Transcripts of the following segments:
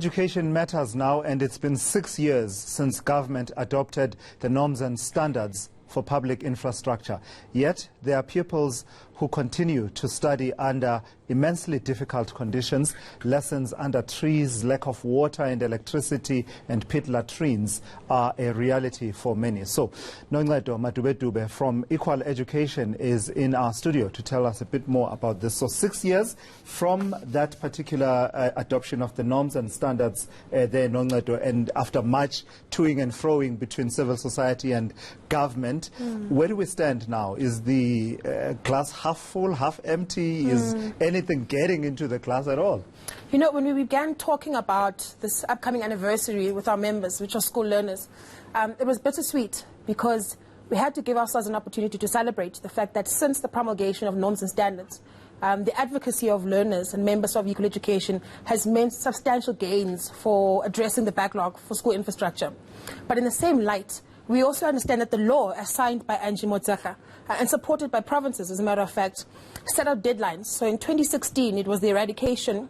Education matters now, and it's been 6 years since government adopted the norms and standards for public infrastructure. Yet there are pupils who continue to study under immensely difficult conditions. Lessons under trees, lack of water and electricity, and pit latrines are a reality for many. So, Noncedo Madube from Equal Education is in our studio to tell us a bit more about this. So 6 years from that particular adoption of the norms and standards there, Noncedo, and after much toing and froing between civil society and government, where do we stand now? Is the glass half full, half empty? Is anything getting into the class at all? You know, when we began talking about this upcoming anniversary with our members, which are school learners, it was bittersweet because we had to give ourselves an opportunity to celebrate the fact that since the promulgation of norms and standards, the advocacy of learners and members of Equal Education has meant substantial gains for addressing the backlog for school infrastructure. But in the same light, we also understand that the law, as signed by Angie Motshekga and supported by provinces, as a matter of fact, set out deadlines. So in 2016, it was the eradication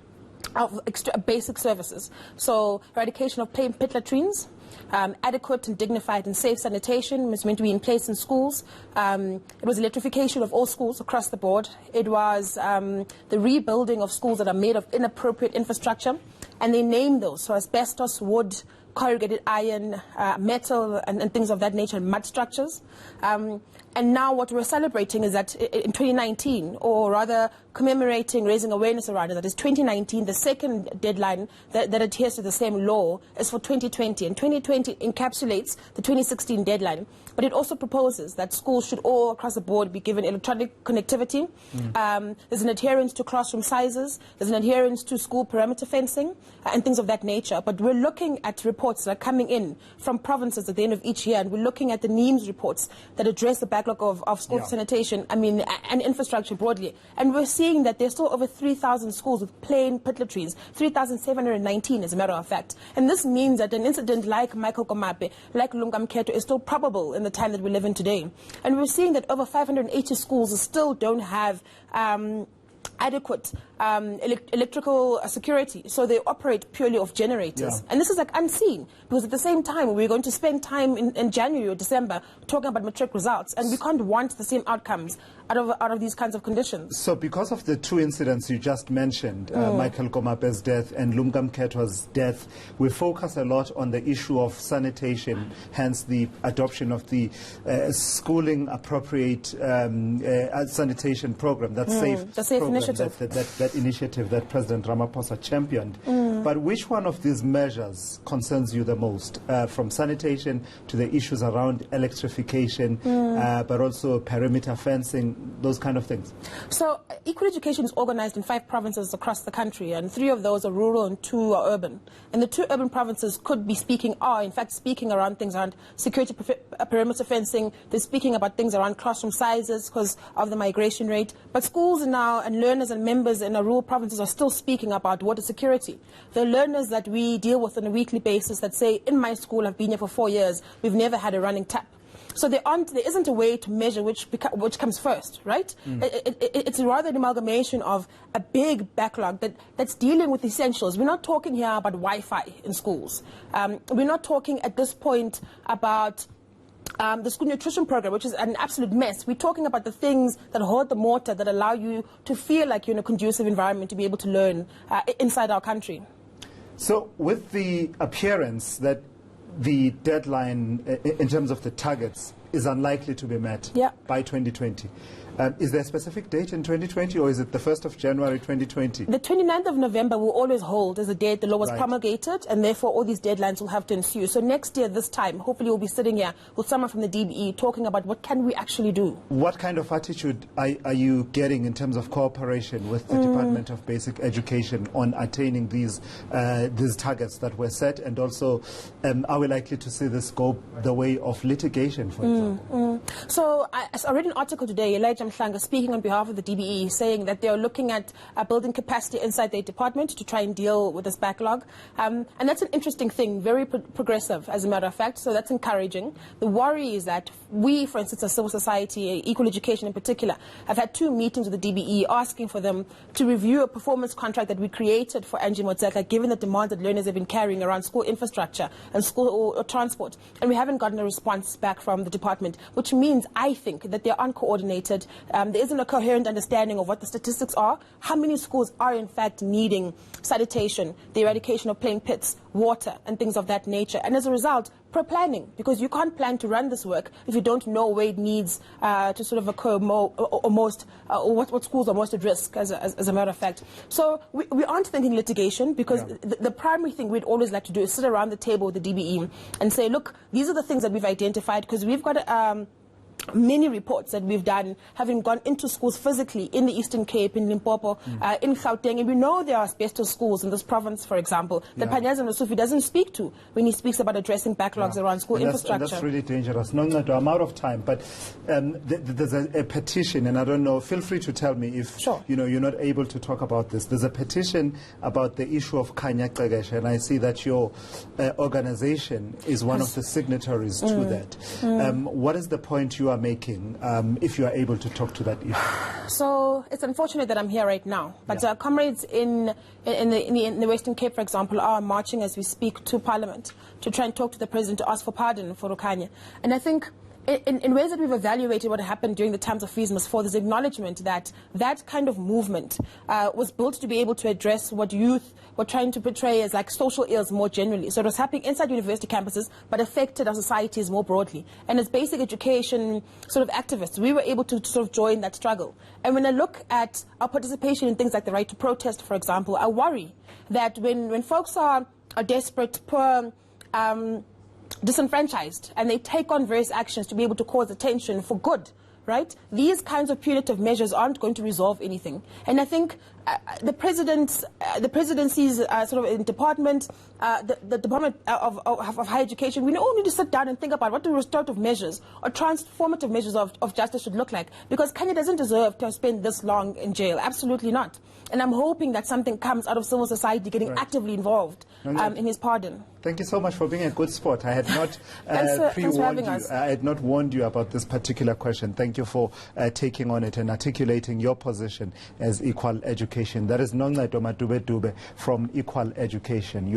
of basic services. So eradication of plain pit latrines, adequate and dignified and safe sanitation was meant to be in place in schools. It was electrification of all schools across the board. It was the rebuilding of schools that are made of inappropriate infrastructure. And they named those, so asbestos, wood, corrugated iron, metal, and things of that nature, and mud structures. And now what we're celebrating is that in 2019, or rather commemorating, raising awareness around it, that is 2019, the second deadline that adheres to the same law is for 2020. And 2020 encapsulates the 2016 deadline. But it also proposes that schools should all across the board be given electronic connectivity. There's an adherence to classroom sizes. There's an adherence to school perimeter fencing and things of that nature. But we're looking at reports that are coming in from provinces at the end of each year, and we're looking at the NEEMS reports that address the backlog of school sanitation, and infrastructure broadly. And we're seeing that there's still over 3,000 schools with plain pit latrines, 3,719 as a matter of fact. And this means that an incident like Michael Komape, like Lungamketo, is still probable in the time that we live in today. And we're seeing that over 580 schools still don't have adequate electrical security, so they operate purely off generators. And this is like unseen, because at the same time we're going to spend time in January or December talking about matric results, and we can't want the same outcomes out of these kinds of conditions. So because of the two incidents you just mentioned, Michael Komape's death and Lumkam Ketwa's death, we focus a lot on the issue of sanitation, hence the adoption of the schooling appropriate sanitation program, that safe initiative. That initiative that President Ramaphosa championed. But which one of these measures concerns you the most, from sanitation to the issues around electrification, but also perimeter fencing, those kind of things? So Equal Education is organized in 5 provinces across the country, and 3 of those are rural and 2 are urban. And the 2 urban provinces are in fact speaking around things around security perimeter fencing. They're speaking about things around classroom sizes because of the migration rate. But schools now and learners and members in our rural provinces are still speaking about water security. The learners that we deal with on a weekly basis that say, in my school, I've been here for 4 years, we've never had a running tap. So there isn't a way to measure which comes first, right? It's rather an amalgamation of a big backlog that's dealing with essentials. We're not talking here about Wi-Fi in schools. We're not talking at this point about the school nutrition program, which is an absolute mess. We're talking about the things that hold the mortar, that allow you to feel like you're in a conducive environment to be able to learn inside our country. So with the appearance that the deadline in terms of the targets is unlikely to be met by 2020. Is there a specific date in 2020, or is it the 1st of January 2020? The 29th of November will always hold as the date the law was promulgated, and therefore all these deadlines will have to ensue. So next year, this time, hopefully we'll be sitting here with someone from the DBE talking about what can we actually do. What kind of attitude are you getting in terms of cooperation with the Department of Basic Education on attaining these targets that were set, and also are we likely to see this go the way of litigation, for example? So I read an article today, Elijah Mhlanga speaking on behalf of the DBE, saying that they are looking at building capacity inside their department to try and deal with this backlog. And that's an interesting thing, very progressive, as a matter of fact, so that's encouraging. The worry is that we, for instance, as civil society, equal education in particular, have had 2 meetings with the DBE asking for them to review a performance contract that we created for Angie Motshekga, given the demand that learners have been carrying around school infrastructure and school or transport. And we haven't gotten a response back from the department, which means, I think, that they're uncoordinated. There isn't a coherent understanding of what the statistics are, how many schools are in fact needing sanitation, the eradication of plain pits, water, and things of that nature. And as a result, poor planning, because you can't plan to run this work if you don't know where it needs to sort of occur or what schools are most at risk, as a matter of fact. So we aren't thinking litigation, because the primary thing we'd always like to do is sit around the table with the DBE and say, look, these are the things that we've identified, because we've got many reports that we've done, having gone into schools physically in the Eastern Cape, in Limpopo, in Gauteng, and we know there are asbestos schools in this province, for example, that Panyaza Nosufi doesn't speak to when he speaks about addressing backlogs around school infrastructure. That's really dangerous. No, I'm out of time, but there's a petition, and I don't know, feel free to tell me if you're not able to talk about this. There's a petition about the issue of Kanya Kagesha, and I see that your organization is one of the signatories to that. What is the point you are making, if you are able to talk to that issue? So it's unfortunate that I'm here right now, but comrades in the Western Cape, for example, are marching as we speak to Parliament to try and talk to the President to ask for pardon for Rukanya. And I think in ways that we've evaluated what happened during the times of Fees Must Fall, there's acknowledgement that that kind of movement was built to be able to address what youth were trying to portray as like social ills more generally. So it was happening inside university campuses, but affected our societies more broadly. And as basic education sort of activists, we were able to sort of join that struggle. And when I look at our participation in things like the right to protest, for example, I worry that when folks are desperate, poor, disenfranchised, and they take on various actions to be able to cause attention for good, right? These kinds of punitive measures aren't going to resolve anything. And I think the presidency's sort of in department, the Department of Higher Education, we all need to sit down and think about what the restorative measures or transformative measures of justice should look like. Because Kenya doesn't deserve to have spent this long in jail. Absolutely not. And I'm hoping that something comes out of civil society getting actively involved in his pardon. Thank you so much for being a good sport. I had not pre-warned you. I had not warned you about this particular question. Thank you for taking on it and articulating your position as equal education. That is Nonga Doma Dube Dube from Equal Education.